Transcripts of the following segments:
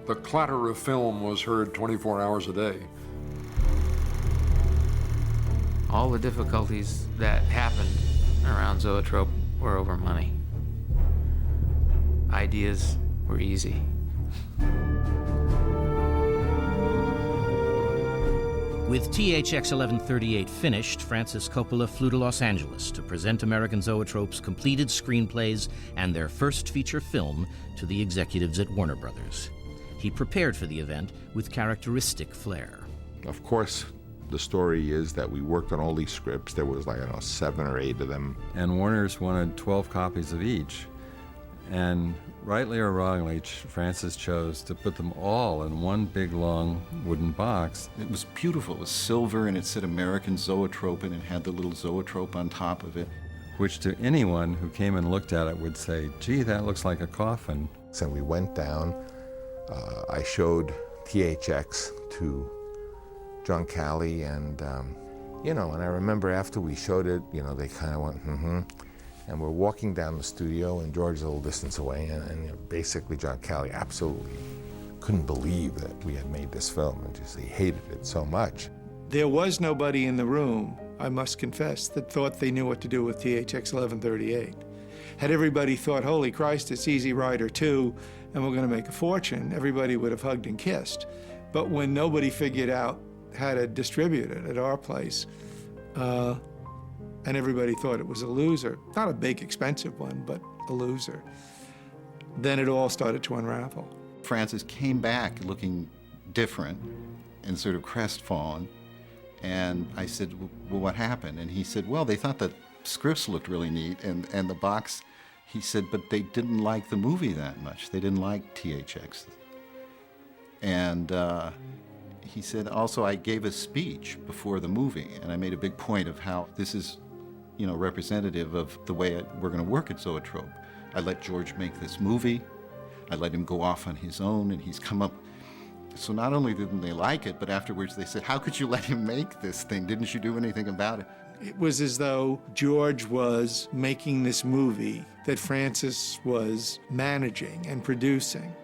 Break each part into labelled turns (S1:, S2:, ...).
S1: The clatter of film was heard 24 hours a day.
S2: All the difficulties that happened around Zoetrope were over money. Ideas were easy.
S3: With THX 1138 finished, Francis Coppola flew to Los Angeles to present American Zoetrope's completed screenplays and their first feature film to the executives at Warner Brothers. He prepared for the event with characteristic flair.
S4: Of course, the story is that we worked on all these scripts. There was, like, I don't know, 7 or 8 of them.
S5: And Warner's wanted 12 copies of each. And rightly or wrongly, Francis chose to put them all in one big, long wooden box.
S6: It was beautiful. It was silver, and it said American Zoetrope, and it had the little Zoetrope on top of it.
S5: Which to anyone who came and looked at it would say, gee, that looks like a coffin.
S4: So we went down. I showed THX to John Calley, and, and I remember after we showed it, they kind of went, mm-hmm. And we're walking down the studio, and George's a little distance away, and basically John Calley absolutely couldn't believe that we had made this film, and just he hated it so much.
S7: There was nobody in the room, I must confess, that thought they knew what to do with THX 1138. Had everybody thought, holy Christ, it's Easy Rider 2, and we're going to make a fortune, everybody would have hugged and kissed. But when nobody figured out how to distribute it at our place, and everybody thought it was a loser, not a big, expensive one, but a loser, then it all started to unravel.
S6: Francis came back looking different and sort of crestfallen, and I said, well, what happened? And he said, well, they thought the scripts looked really neat, and the box, he said, but they didn't like the movie that much. They didn't like THX. And he said, also, I gave a speech before the movie, and I made a big point of how this is, representative of the way we're going to work at Zoetrope. I let George make this movie. I let him go off on his own, and he's come up. So not only didn't they like it, but afterwards they said, how could you let him make this thing? Didn't you do anything about it?
S7: It was as though George was making this movie that Francis was managing and producing.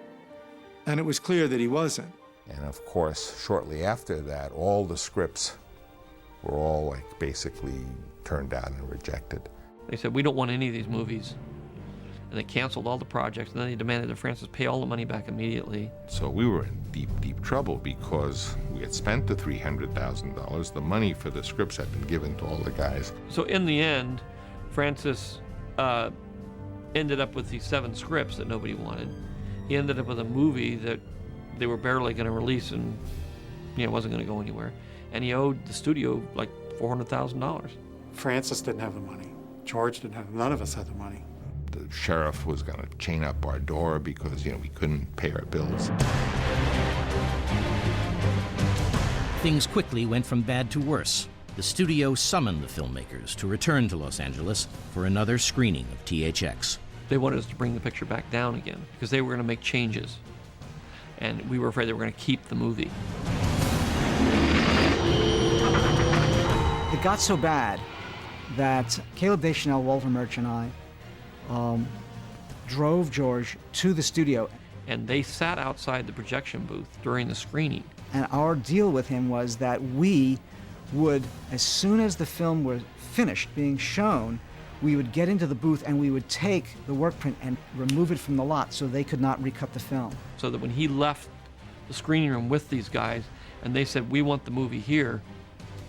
S7: And it was clear that he wasn't.
S4: And of course, shortly after that, all the scripts were all basically turned down and rejected.
S8: They said, we don't want any of these movies. And they canceled all the projects, and then they demanded that Francis pay all the money back immediately.
S4: So we were in deep, deep trouble because we had spent the $300,000. The money for the scripts had been given to all the guys.
S8: So in the end, Francis ended up with these 7 scripts that nobody wanted. He ended up with a movie that they were barely going to release, and it wasn't going to go anywhere. And he owed the studio like $400,000.
S9: Francis didn't have the money. George didn't have. None of us had the money.
S4: The sheriff was going to chain up our door because we couldn't pay our bills.
S3: Things quickly went from bad to worse. The studio summoned the filmmakers to return to Los Angeles for another screening of THX.
S8: They wanted us to bring the picture back down again because they were going to make changes. And we were afraid they were going to keep the movie.
S10: It got so bad that Caleb Deschanel, Walter Murch, and I drove George to the studio.
S8: And they sat outside the projection booth during the screening.
S10: And our deal with him was that we would, as soon as the film was finished being shown, we would get into the booth and we would take the work print and remove it from the lot so they could not recut the film.
S8: So that when he left the screening room with these guys and they said, we want the movie here,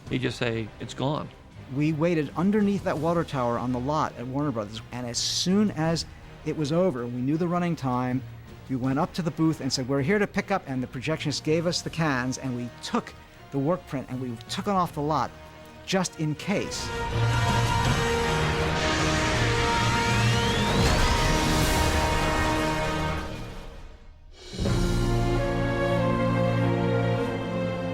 S8: he'd just say, it's gone.
S10: We waited underneath that water tower on the lot at Warner Brothers, and as soon as it was over, we knew the running time, we went up to the booth and said, we're here to pick up, and the projectionist gave us the cans, and we took the work print and we took it off the lot just in case.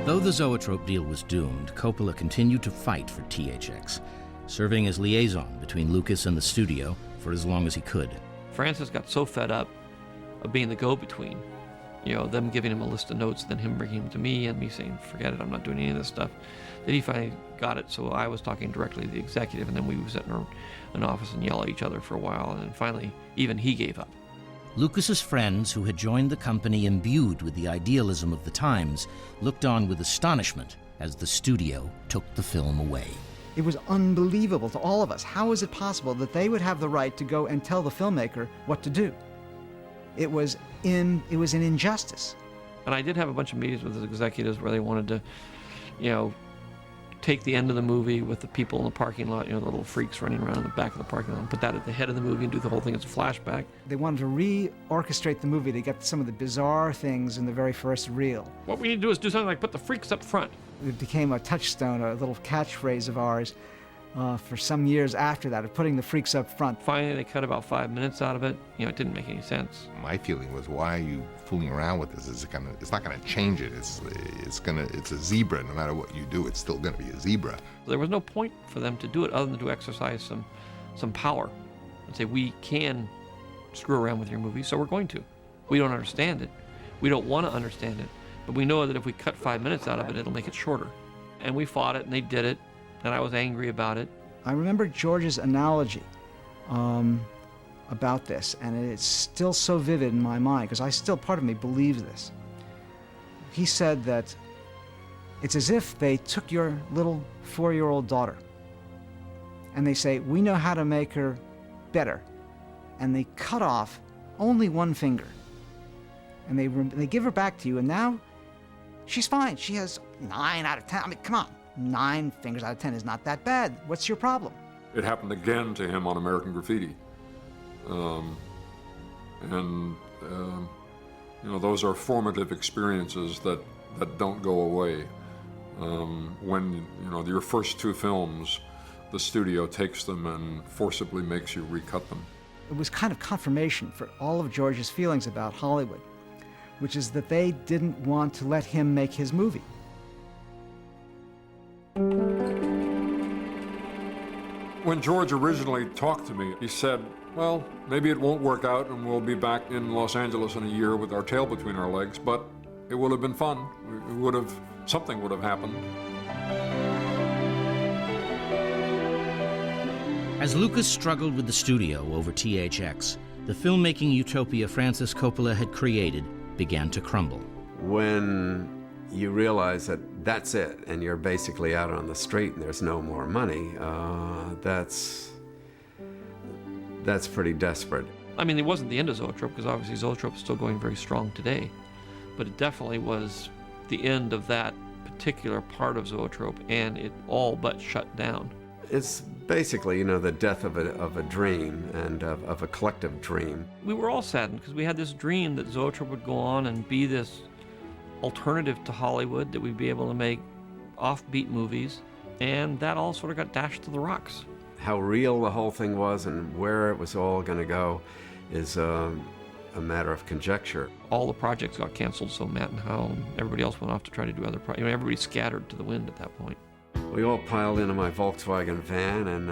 S3: Though the Zoetrope deal was doomed, Coppola continued to fight for THX, serving as liaison between Lucas and the studio for as long as he could.
S8: Francis got so fed up of being the go-between, them giving him a list of notes, then him bringing them to me and me saying, forget it, I'm not doing any of this stuff, that he finally got it. So I was talking directly to the executive, and then we would sit in an office and yell at each other for a while, and then finally, even he gave up.
S3: Lucas's friends, who had joined the company imbued with the idealism of the times, looked on with astonishment as the studio took the film away.
S10: It was unbelievable to all of us. How is it possible that they would have the right to go and tell the filmmaker what to do? It was an injustice.
S8: And I did have a bunch of meetings with the executives where they wanted to, take the end of the movie with the people in the parking lot, the little freaks running around in the back of the parking lot, and put that at the head of the movie and do the whole thing as a flashback.
S10: They wanted to re-orchestrate the movie to get some of the bizarre things in the very first reel.
S8: What we need to do is do something like put the freaks up front.
S10: It became a touchstone, a little catchphrase of ours for some years after that, of putting the freaks up front.
S8: Finally, they cut about 5 minutes out of it. It didn't make any sense.
S4: My feeling was, why are you fooling around with this? It's not gonna change it. It's a zebra. No matter what you do, it's still gonna be a zebra.
S8: There was no point for them to do it other than to exercise some power and say, we can screw around with your movie, so we're going to. We don't understand it. We don't want to understand it. But we know that if we cut 5 minutes out of it, it'll make it shorter. And we fought it, and they did it, and I was angry about it.
S10: I remember George's analogy about this, and it's still so vivid in my mind, because part of me believes this. He said that it's as if they took your little 4-year-old daughter, and they say, we know how to make her better, and they cut off only one finger, and they give her back to you, and now she's fine. She has 9 out of 10. I mean, come on. 9 fingers out of 10 is not that bad. What's your problem?
S1: It happened again to him on American Graffiti. Those are formative experiences that don't go away. When, your first 2 films, the studio takes them and forcibly makes you recut them.
S10: It was kind of confirmation for all of George's feelings about Hollywood, which is that they didn't want to let him make his movie.
S1: When George originally talked to me, he said, well, maybe it won't work out and we'll be back in Los Angeles in a year with our tail between our legs, but it would have been fun. Something would have happened.
S3: As Lucas struggled with the studio over THX, the filmmaking utopia Francis Coppola had created began to crumble.
S11: When you realize that that's it, and you're basically out on the street and there's no more money, that's pretty desperate.
S8: I mean, it wasn't the end of Zoetrope, because obviously Zoetrope is still going very strong today, but it definitely was the end of that particular part of Zoetrope, and it all but shut down.
S11: It's basically, the death of a dream and of a collective dream.
S8: We were all saddened because we had this dream that Zoetrope would go on and be this alternative to Hollywood, that we'd be able to make offbeat movies, and that all sort of got dashed to the rocks.
S11: How real the whole thing was and where it was all going to go is a matter of conjecture.
S8: All the projects got canceled, so Matt and Hal and everybody else went off to try to do other projects. Everybody scattered to the wind at that point.
S11: We all piled into my Volkswagen van and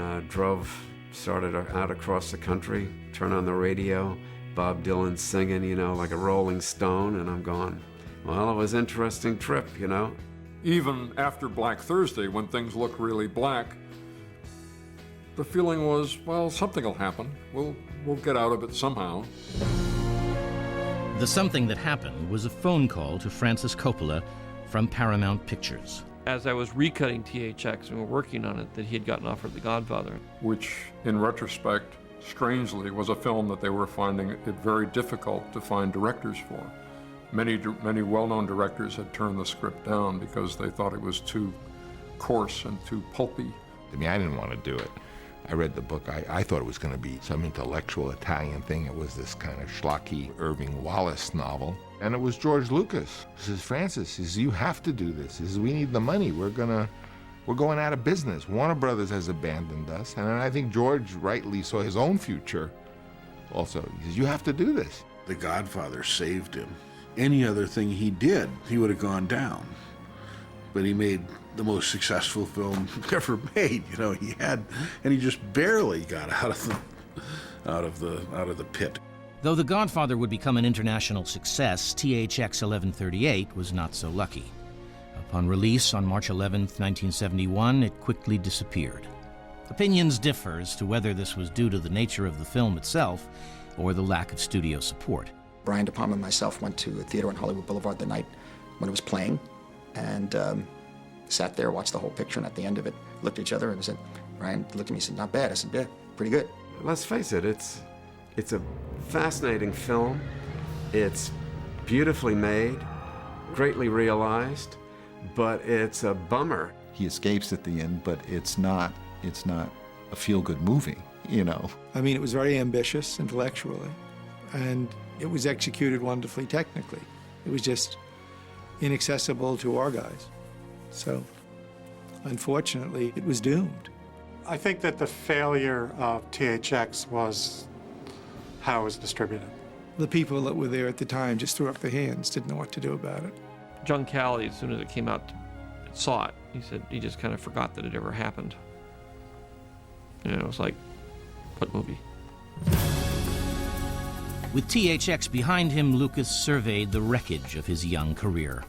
S11: started out across the country, turn on the radio, Bob Dylan singing, like a rolling stone, and I'm going, well, it was an interesting trip,
S1: Even after Black Thursday, when things looked really black, the feeling was, well, something will happen. We'll get out of it somehow.
S3: The something that happened was a phone call to Francis Coppola from Paramount Pictures.
S8: As I was recutting THX and we were working on it, that he had gotten offered The Godfather.
S1: Which, in retrospect, strangely, was a film that they were finding it very difficult to find directors for. Many well-known directors had turned the script down because they thought it was too coarse and too pulpy.
S4: I mean, I didn't want to do it. I read the book. I thought it was going to be some intellectual Italian thing. It was this kind of schlocky Irving Wallace novel. And it was George Lucas. He says, Francis, he says, you have to do this. He says, we need the money. We're going out of business. Warner Brothers has abandoned us. And I think George rightly saw his own future also. He says, you have to do this.
S12: The Godfather saved him. Any other thing he did, he would have gone down. But he made the most successful film ever made. He just barely got out of the pit.
S3: Though The Godfather would become an international success, THX 1138 was not so lucky. Upon release on March 11, 1971, it quickly disappeared. Opinions differ as to whether this was due to the nature of the film itself or the lack of studio support.
S13: Brian De Palma and myself went to a theater on Hollywood Boulevard the night when it was playing, and sat there, watched the whole picture, and at the end of it, looked at each other and said, Brian looked at me and said, "Not bad." I said, "Yeah, pretty good."
S11: Let's face it, it's a fascinating film. It's beautifully made, greatly realized, but it's a bummer.
S6: He escapes at the end, but it's not a feel-good movie, you know.
S7: I mean, it was very ambitious intellectually, and it was executed wonderfully technically. It was just inaccessible to our guys. So, unfortunately, it was doomed.
S9: I think that the failure of THX was how it was distributed.
S7: The people that were there at the time just threw up their hands, didn't know what to do about it.
S8: John Calley, as soon as it came out, saw it. He said he just kind of forgot that it ever happened. You know, it was like, what movie?
S3: With THX behind him, Lucas surveyed the wreckage of his young career.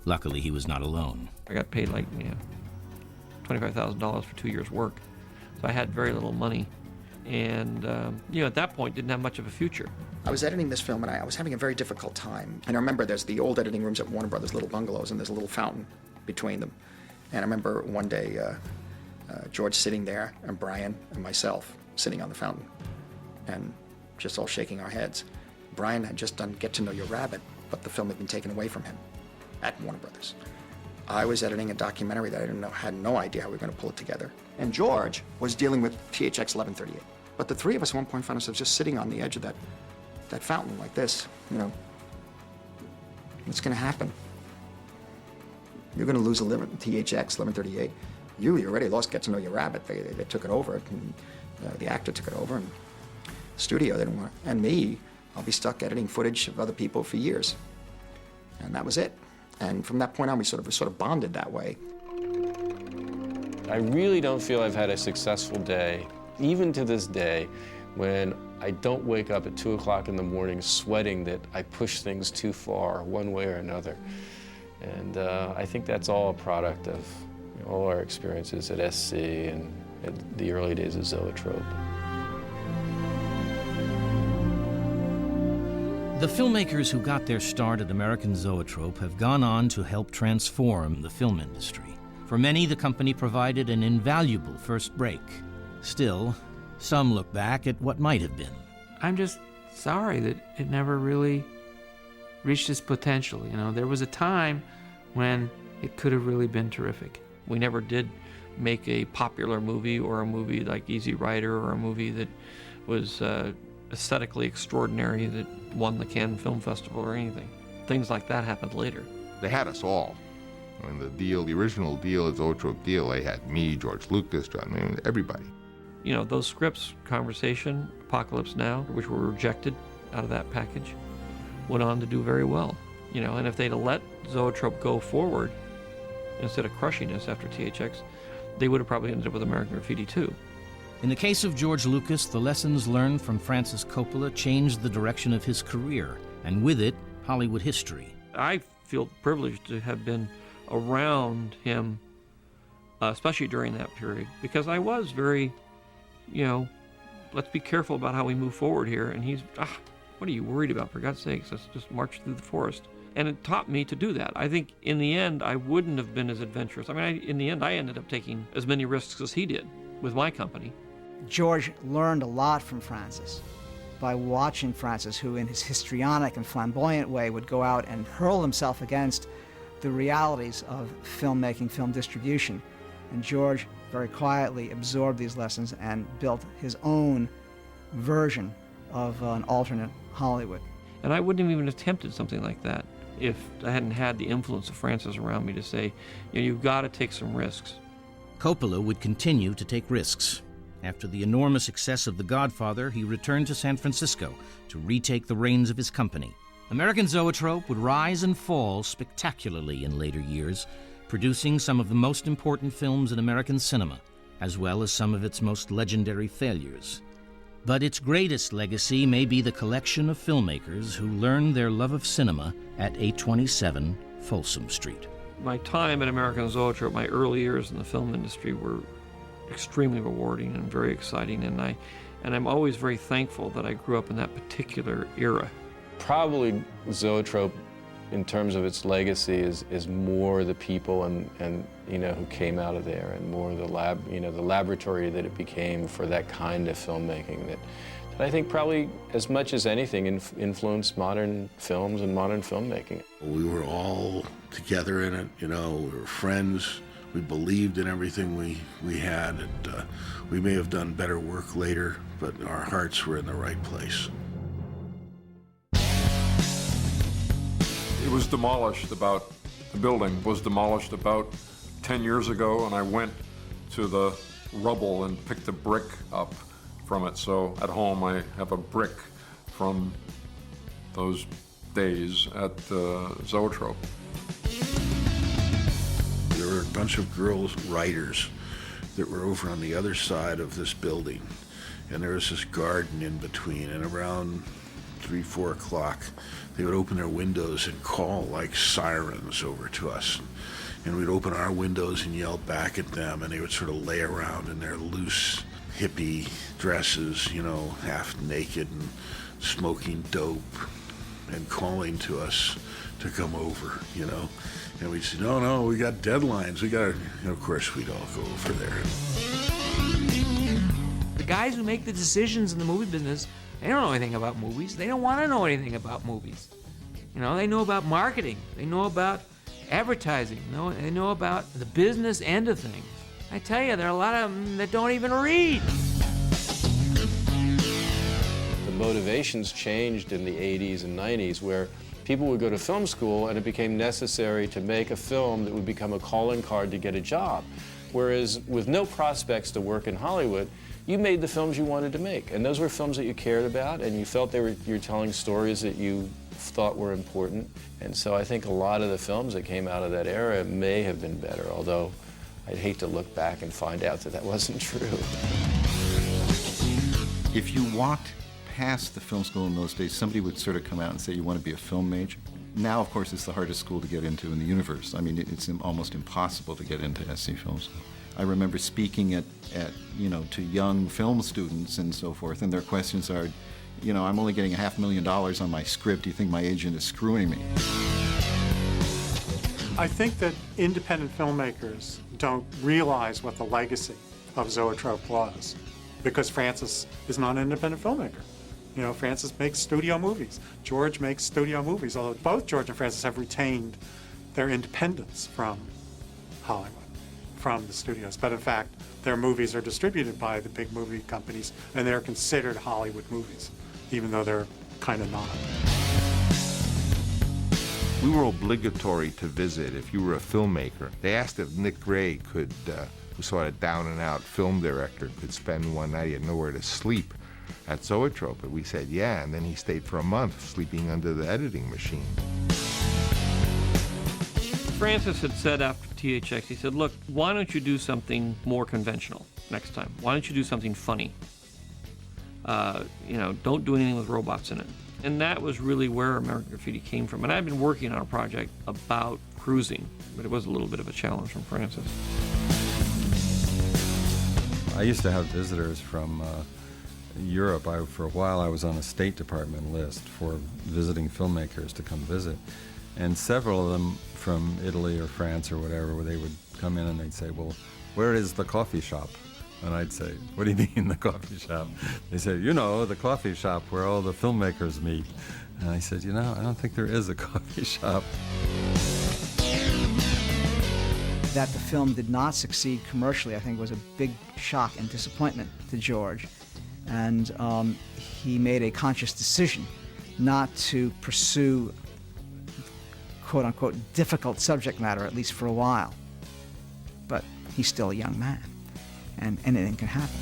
S3: Luckily, he was not alone.
S8: I got paid like, $25,000 for 2 years' work. So I had very little money. And, at that point, didn't have much of a future.
S13: I was editing this film, and I was having a very difficult time. And I remember there's the old editing rooms at Warner Brothers, little bungalows, and there's a little fountain between them. And I remember one day George sitting there, and Brian and myself sitting on the fountain, and just all shaking our heads. Brian had just done Get to Know Your Rabbit, but the film had been taken away from him at Warner Brothers. I was editing a documentary that I had no idea how we were going to pull it together. And George was dealing with THX 1138. But the three of us at one point found ourselves just sitting on the edge of that fountain like this, What's going to happen? You're going to lose THX 1138. You already lost Get to Know Your Rabbit. They took it over, and the actor took it over, and the studio didn't want it. And me, I'll be stuck editing footage of other people for years. And that was it. And from that point on, we sort of bonded that way.
S14: I really don't feel I've had a successful day, even to this day, when I don't wake up at 2 o'clock in the morning sweating that I pushed things too far one way or another. And I think that's all a product of all our experiences at SC and at the early days of Zoetrope.
S3: The filmmakers who got their start at American Zoetrope have gone on to help transform the film industry. For many, the company provided an invaluable first break. Still, some look back at what might have been.
S2: I'm just sorry that it never really reached its potential. There was a time when it could have really been terrific.
S8: We never did make a popular movie or a movie like Easy Rider or a movie that was aesthetically extraordinary that won the Cannes Film Festival or anything. Things like that happened later.
S4: They had us all. I mean, the original deal, the Zoetrope deal, they had me, George Lucas, everybody.
S8: Those scripts, Conversation, Apocalypse Now, which were rejected out of that package, went on to do very well. And if they'd have let Zoetrope go forward, instead of crushing us after THX, they would have probably ended up with American Graffiti too.
S3: In the case of George Lucas, the lessons learned from Francis Coppola changed the direction of his career, and with it, Hollywood history.
S8: I feel privileged to have been around him, especially during that period, because I was very, let's be careful about how we move forward here. And he's, what are you worried about? For God's sakes, let's just march through the forest. And it taught me to do that. I think in the end, I wouldn't have been as adventurous. In the end, I ended up taking as many risks as he did with my company.
S10: George learned a lot from Francis by watching Francis, who in his histrionic and flamboyant way would go out and hurl himself against the realities of filmmaking, film distribution. And George very quietly absorbed these lessons and built his own version of an alternate Hollywood.
S8: And I wouldn't have even attempted something like that if I hadn't had the influence of Francis around me to say, you've got to take some risks.
S3: Coppola would continue to take risks. After the enormous success of The Godfather, he returned to San Francisco to retake the reins of his company. American Zoetrope would rise and fall spectacularly in later years, producing some of the most important films in American cinema, as well as some of its most legendary failures. But its greatest legacy may be the collection of filmmakers who learned their love of cinema at 827 Folsom Street.
S8: My time at American Zoetrope, my early years in the film industry, were extremely rewarding and very exciting, and And I'm always very thankful that I grew up in that particular era.
S14: Probably Zoetrope, in terms of its legacy, is more the people and you know, who came out of there, and more the laboratory that it became for that kind of filmmaking that I think probably, as much as anything, influenced modern films and modern filmmaking.
S12: We were all together in it, you know, we were friends. We believed in everything we had, and we may have done better work later, but our hearts were in the right place.
S1: It was demolished the building was demolished about 10 years ago, and I went to the rubble and picked a brick up from it. So at home I have a brick from those days at Zoetrope.
S12: There were a bunch of girls writers that were over on the other side of this building, and there was this garden in between, and around 3, 4 o'clock they would open their windows and call like sirens over to us, and we'd open our windows and yell back at them, and they would sort of lay around in their loose hippie dresses, you know, half naked and smoking dope and calling to us to come over, you know. And we'd say, no, we got deadlines. We got to, and of course, we'd all go over there.
S2: The guys who make the decisions in the movie business, they don't know anything about movies. They don't want to know anything about movies. You know, they know about marketing. They know about advertising. They know about the business end of things. I tell you, there are a lot of them that don't even read.
S14: The motivations changed in the 80s and 90s, where people would go to film school and it became necessary to make a film that would become a calling card to get a job. Whereas with no prospects to work in Hollywood, you made the films you wanted to make. And those were films that you cared about, and you felt you're telling stories that you thought were important. And so I think a lot of the films that came out of that era may have been better, although I'd hate to look back and find out that wasn't true.
S6: If you walked past the film school in those days, somebody would sort of come out and say, you want to be a film major? Now, of course, it's the hardest school to get into in the universe. I mean, it's almost impossible to get into SC Film School. I remember speaking at to young film students and so forth, and their questions are, I'm only getting $500,000 on my script. Do you think my agent is screwing me?
S9: I think that independent filmmakers don't realize what the legacy of Zoetrope was, because Francis is not an independent filmmaker. Francis makes studio movies. George makes studio movies, although both George and Francis have retained their independence from Hollywood, from the studios. But in fact, their movies are distributed by the big movie companies, and they're considered Hollywood movies, even though they're kind of not.
S4: We were obligatory to visit if you were a filmmaker. They asked if Nick Gray could, who sort of down-and-out film director, could spend one night. He had nowhere to sleep at Zoetrope. And we said, yeah, and then he stayed for a month sleeping under the editing machine.
S8: Francis had said after THX, he said, look, why don't you do something more conventional next time? Why don't you do something funny? Don't do anything with robots in it. And that was really where American Graffiti came from. And I've been working on a project about cruising, but it was a little bit of a challenge from Francis.
S5: I used to have visitors from Europe. For a while I was on a State Department list for visiting filmmakers to come visit. And several of them from Italy or France or whatever, where they would come in and they'd say, well, where is the coffee shop? And I'd say, what do you mean, the coffee shop? They said, the coffee shop where all the filmmakers meet. And I said, I don't think there is a coffee shop.
S10: That the film did not succeed commercially, I think, was a big shock and disappointment to George. And he made a conscious decision not to pursue quote-unquote difficult subject matter, at least for a while. But he's still a young man, and anything can happen.